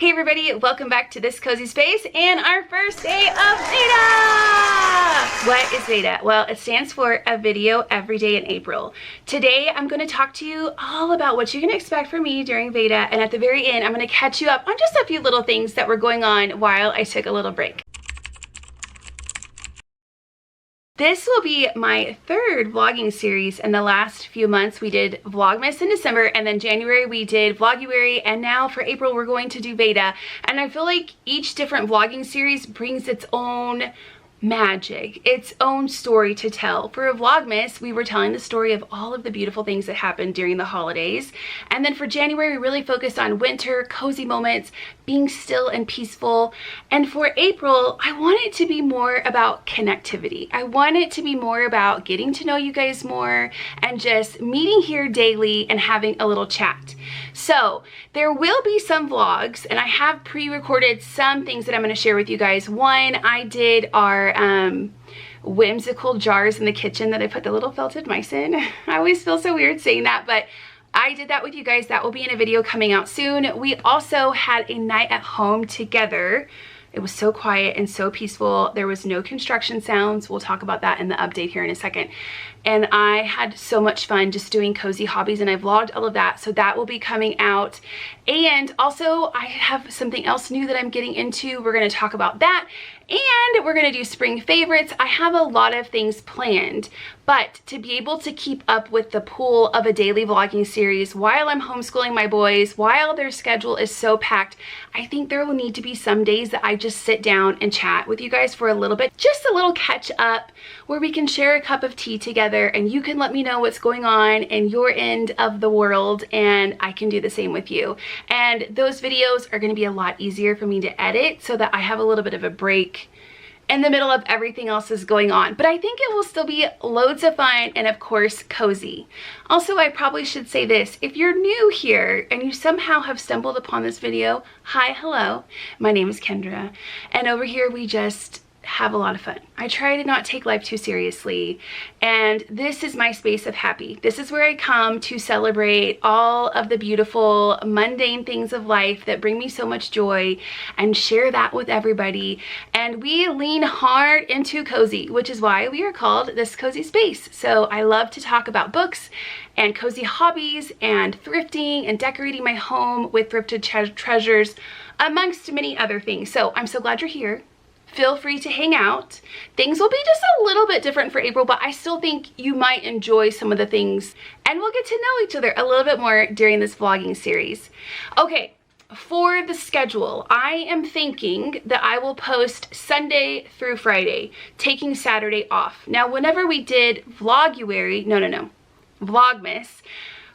Hey everybody, welcome back to This Cozy Space and our first day of VEDA! What is VEDA? Well, it stands for a video every day in April. Today, I'm going to talk to you all about what you can expect from me during VEDA, and at the very end, I'm going to catch you up on just a few little things that were going on while I took a little break. This will be my third vlogging series. In the last few months, we did Vlogmas in December, and then January we did Vloguary, and now for April we're going to do VEDA. And I feel like each different vlogging series brings its own magic, its own story to tell. For Vlogmas, we were telling the story of all of the beautiful things that happened during the holidays. And then for January, we really focused on winter, cozy moments, being still and peaceful. And for April, I want it to be more about connectivity. I want it to be more about getting to know you guys more and just meeting here daily and having a little chat. So there will be some vlogs, and I have pre-recorded some things that I'm going to share with you guys. One, I did our whimsical jars in the kitchen that I put the little felted mice in. I always feel so weird saying that, but I did that with you guys. That will be in a video coming out soon. We also had a night at home together. It was so quiet and so peaceful. There was no construction sounds. We'll talk about that in the update here in a second. And I had so much fun just doing cozy hobbies, and I vlogged all of that. So that will be coming out. And also I have something else new that I'm getting into. We're going to talk about that. And we're going to do spring favorites. I have a lot of things planned, but to be able to keep up with the pool of a daily vlogging series while I'm homeschooling my boys, while their schedule is so packed, I think there will need to be some days that I just sit down and chat with you guys for a little bit, just a little catch up where we can share a cup of tea together and you can let me know what's going on in your end of the world, and I can do the same with you. And those videos are going to be a lot easier for me to edit so that I have a little bit of a break in the middle of everything else is going on. But I think it will still be loads of fun and of course cozy. Also, I probably should say this. If you're new here and you somehow have stumbled upon this video, hi, hello. My name is Kendra, and over here we just have a lot of fun. I try to not take life too seriously, and this is my space of happy. This is where I come to celebrate all of the beautiful mundane things of life that bring me so much joy and share that with everybody. And we lean hard into cozy, which is why we are called This Cozy Space. So I love to talk about books and cozy hobbies and thrifting and decorating my home with thrifted treasures, amongst many other things. So I'm so glad you're here. Feel free to hang out. Things will be just a little bit different for April, but I still think you might enjoy some of the things, and we'll get to know each other a little bit more during this vlogging series. Okay, for the schedule, I am thinking that I will post Sunday through Friday, taking Saturday off. Now, whenever we did Vloguary, Vlogmas,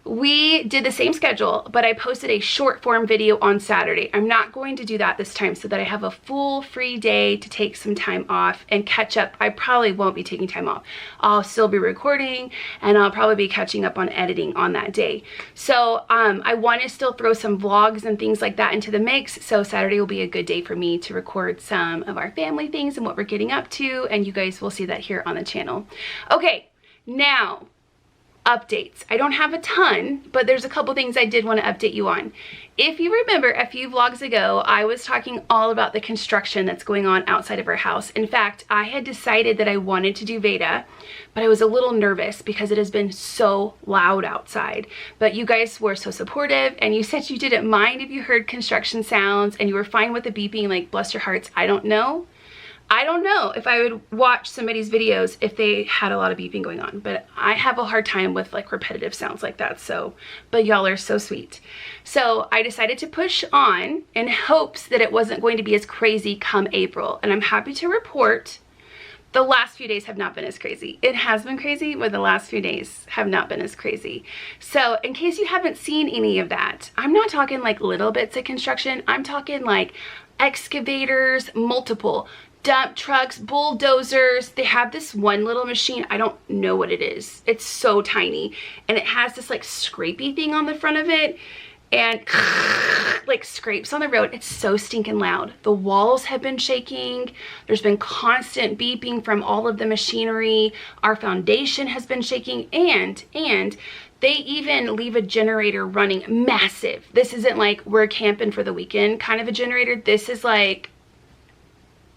we did the same schedule, but I posted a short form video on Saturday. I'm not going to do that this time so that I have a full free day to take some time off and catch up. I probably won't be taking time off. I'll still be recording, and I'll probably be catching up on editing on that day. So I want to still throw some vlogs and things like that into the mix. So Saturday will be a good day for me to record some of our family things and what we're getting up to, and you guys will see that here on the channel. Okay, now updates. I don't have a ton, but there's a couple things I did want to update you on. If you remember a few vlogs ago, I was talking all about the construction that's going on outside of our house. In fact, I had decided that I wanted to do VEDA, but I was a little nervous because it has been so loud outside. But you guys were so supportive, and you said you didn't mind if you heard construction sounds and you were fine with the beeping. Like, bless your hearts. I don't know if I would watch somebody's videos if they had a lot of beeping going on, but I have a hard time with like repetitive sounds like that. So, but y'all are so sweet. So I decided to push on in hopes that it wasn't going to be as crazy come April. And I'm happy to report the last few days have not been as crazy. It has been crazy, but the last few days have not been as crazy. So in case you haven't seen any of that, I'm not talking like little bits of construction. I'm talking like excavators, multiple dump trucks, bulldozers. They have this one little machine. I don't know what it is. It's so tiny, and it has this like scrapey thing on the front of it, and like scrapes on the road. It's so stinking loud. The walls have been shaking. There's been constant beeping from all of the machinery. Our foundation has been shaking, and They even leave a generator running, massive. This isn't like we're camping for the weekend kind of a generator. This is like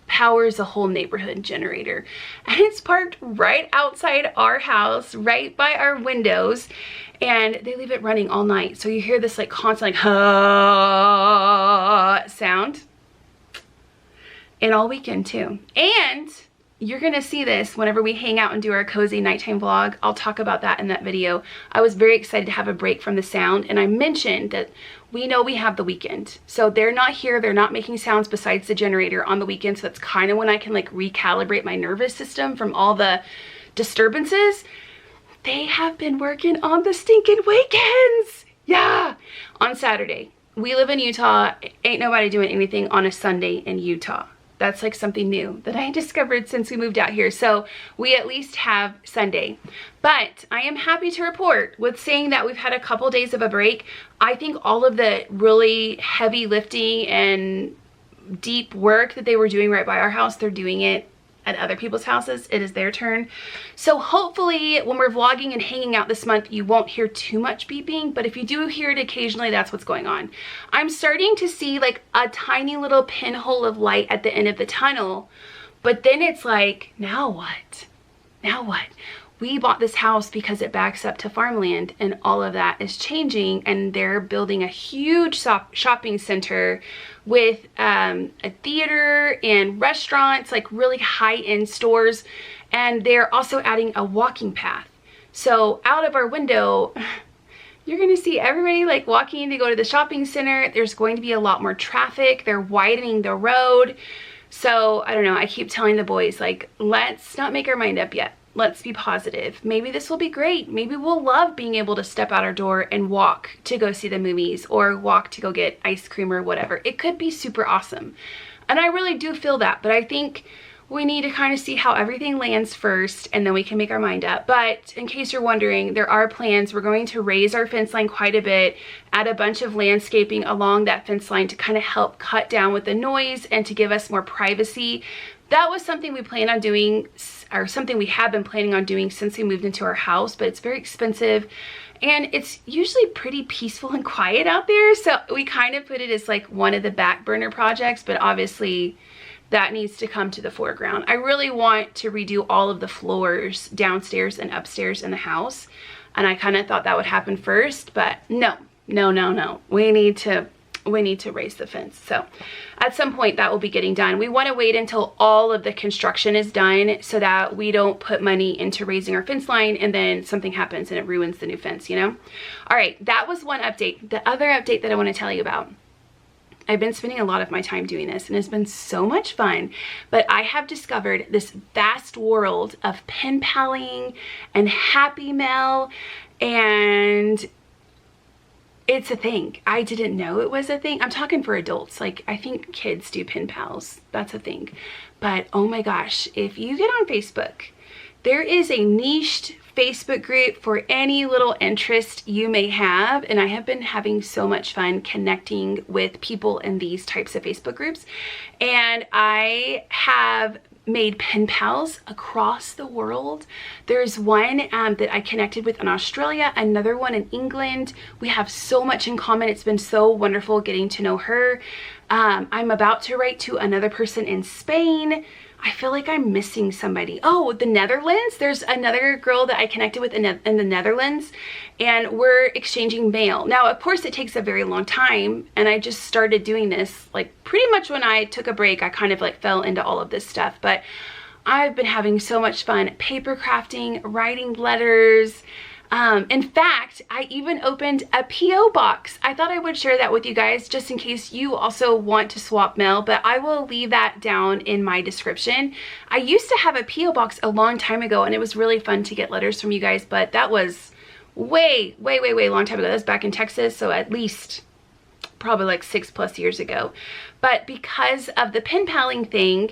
powers a whole neighborhood generator, and it's parked right outside our house, right by our windows, and they leave it running all night. So you hear this like constant like sound, and all weekend too. And you're gonna see this whenever we hang out and do our cozy nighttime vlog. I'll talk about that in that video. I was very excited to have a break from the sound, and I mentioned that we know we have the weekend. So they're not here, they're not making sounds besides the generator on the weekend. So that's kind of when I can like recalibrate my nervous system from all the disturbances. They have been working on the stinking weekends. Yeah. On Saturday. We live in Utah. Ain't nobody doing anything on a Sunday in Utah. That's like something new that I discovered since we moved out here. So we at least have Sunday. But I am happy to report, with saying that we've had a couple days of a break, I think all of the really heavy lifting and deep work that they were doing right by our house, they're doing it at other people's houses. It is their turn. So hopefully when we're vlogging and hanging out this month, you won't hear too much beeping, but if you do hear it occasionally, that's what's going on. I'm starting to see like a tiny little pinhole of light at the end of the tunnel, but then it's like, now what? Now what? We bought this house because it backs up to farmland, and all of that is changing, and they're building a huge shopping center with a theater and restaurants, like really high-end stores, and they're also adding a walking path. So out of our window, you're gonna see everybody like walking to go to the shopping center. There's going to be a lot more traffic. They're widening the road. So I don't know, I keep telling the boys, like, let's not make our mind up yet. Let's be positive. Maybe this will be great. Maybe we'll love being able to step out our door and walk to go see the movies, or walk to go get ice cream or whatever. It could be super awesome. And I really do feel that, but I think we need to kind of see how everything lands first, and then we can make our mind up. But in case you're wondering, there are plans. We're going to raise our fence line quite a bit, add a bunch of landscaping along that fence line to kind of help cut down with the noise and to give us more privacy. That was something we plan on doing, or something we have been planning on doing since we moved into our house, but it's very expensive, and it's usually pretty peaceful and quiet out there. So we kind of put it as like one of the back burner projects, but obviously that needs to come to the foreground. I really want to redo all of the floors downstairs and upstairs in the house, and I kind of thought that would happen first, but no. We need to raise the fence. So at some point that will be getting done. We want to wait until all of the construction is done so that we don't put money into raising our fence line and then something happens and it ruins the new fence, you know? All right, that was one update. The other update that I want to tell you about, I've been spending a lot of my time doing this, and it's been so much fun, but I have discovered this vast world of pen paling and Happy Mail, and it's a thing. I didn't know it was a thing. I'm talking for adults. Like, I think kids do pen pals. That's a thing. But oh my gosh, if you get on Facebook, there is a niched Facebook group for any little interest you may have. And I have been having so much fun connecting with people in these types of Facebook groups. And I have made pen pals across the world. There's one that I connected with in Australia, another one in England. We have so much in common. It's been so wonderful getting to know her. I'm about to write to another person in Spain. I feel like I'm missing somebody. Oh, the Netherlands. There's another girl that I connected with in the Netherlands, and we're exchanging mail. Now, of course, it takes a very long time, and I just started doing this like pretty much when I took a break. I kind of like fell into all of this stuff, but I've been having so much fun paper crafting, writing letters. In fact, I even opened a P.O. box. I thought I would share that with you guys just in case you also want to swap mail, but I will leave that down in my description. I used to have a P.O. box a long time ago, and it was really fun to get letters from you guys, but that was way long time ago. That was back in Texas, so at least probably like 6+ years ago. But because of the pen paling thing,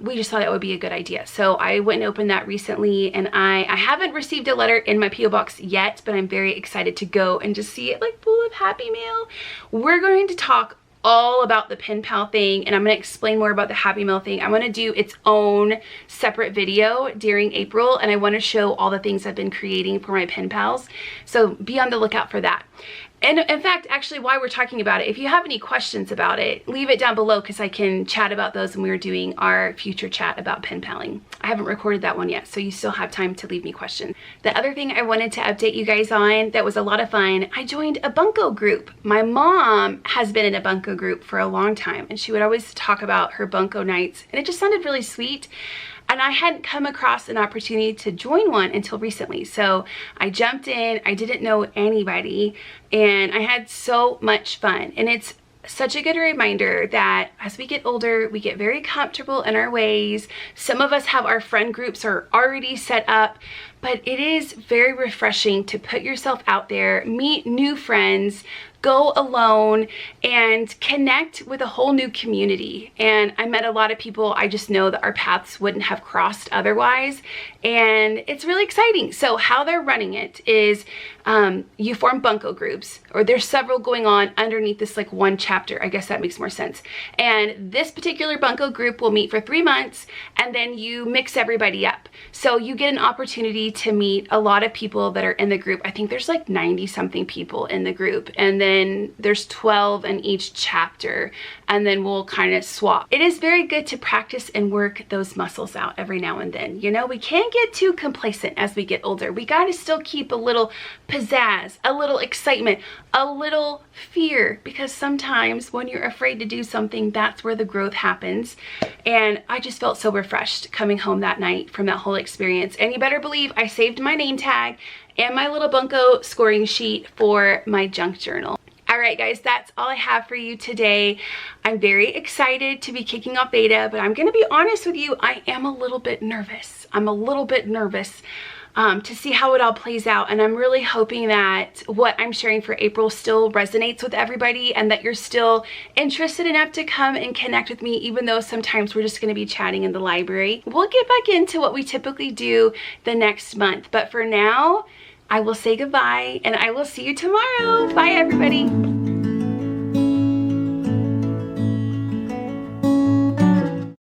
we just thought it would be a good idea. So I went and opened that recently, and I haven't received a letter in my P.O. box yet, but I'm very excited to go and just see it like full of Happy Mail. We're going to talk all about the pen pal thing, and I'm going to explain more about the Happy Mail thing. I'm going to do its own separate video during April, and I want to show all the things I've been creating for my pen pals. So be on the lookout for that. And in fact, actually, while we're talking about it, if you have any questions about it, leave it down below because I can chat about those when we're doing our future chat about pen paling. I haven't recorded that one yet, so you still have time to leave me questions. The other thing I wanted to update you guys on that was a lot of fun, I joined a bunco group. My mom has been in a bunco group for a long time, and she would always talk about her bunco nights, and it just sounded really sweet. And I hadn't come across an opportunity to join one until recently. So I jumped in, I didn't know anybody, and I had so much fun. And it's such a good reminder that as we get older, we get very comfortable in our ways. Some of us have our friend groups are already set up, but it is very refreshing to put yourself out there, meet new friends, go alone, and connect with a whole new community. And I met a lot of people I just know that our paths wouldn't have crossed otherwise, and it's really exciting. So how they're running it is you form bunco groups, or there's several going on underneath this like one chapter. I guess that makes more sense. And this particular bunco group will meet for 3 months, and then you mix everybody up. So you get an opportunity to meet a lot of people that are in the group. I think there's like 90 something people in the group, and then there's 12 in each chapter, and then we'll kind of swap. It is very good to practice and work those muscles out every now and then. You know, we can't get too complacent as we get older. We got to still keep a little pizzazz, a little excitement, a little fear, because sometimes when you're afraid to do something, that's where the growth happens. And I just felt so refreshed coming home that night from that whole experience. And you better believe I saved my name tag and my little bunco scoring sheet for my junk journal. All right, guys, that's all I have for you today. I'm very excited to be kicking off beta, but I'm going to be honest with you, I am a little bit nervous. I'm a little bit nervous to see how it all plays out, and I'm really hoping that what I'm sharing for April still resonates with everybody, and that you're still interested enough to come and connect with me, even though sometimes we're just going to be chatting in the library. We'll get back into what we typically do the next month, but for now, I will say goodbye, and I will see you tomorrow. Bye, everybody.